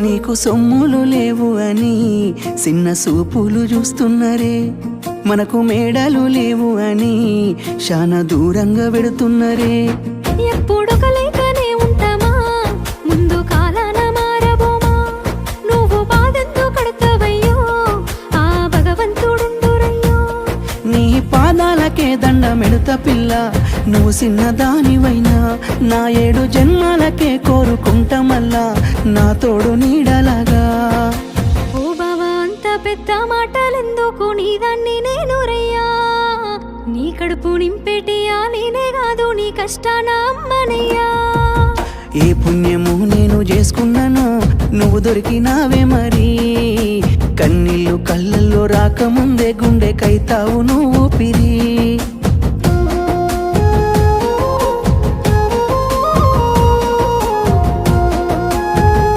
నీకు సొమ్ములు లేవు అని చిన్న సూపులు చూస్తున్నరే, మనకు మేడలు లేవు అని శానా దూరంగా పెడుతున్నరే. ఎప్పుడు కలైకనే ఉంటామా, ముందు కాలాన మారబోమా. నువ్వు బాధెందు కడతావయ్యో, ఆ భగవంతుడుండురయ్యో. నీ పాదాలకే దండమెడుత పిల్ల, నువ్వు చిన్నదానివైనా నా 7 జన్మాలకే కోరుకుంటా మల్లా నా తోడు నీడలాగా. ఓ బావా అంత పెద్ద మాటలెందుకు, నీదాన్ని నేను రయ్యా. నీ కడుపు నింపేటియా నేనే కాదు, నీ కష్టాన అమ్మనయ్యా. ఏ పుణ్యము నేను చేసుకున్నానో నువ్వు దొరికినావే మరి. కన్నీళ్ళు కళ్ళల్లో రాకముందే గుండె కైతావు నువ్వు పిరి.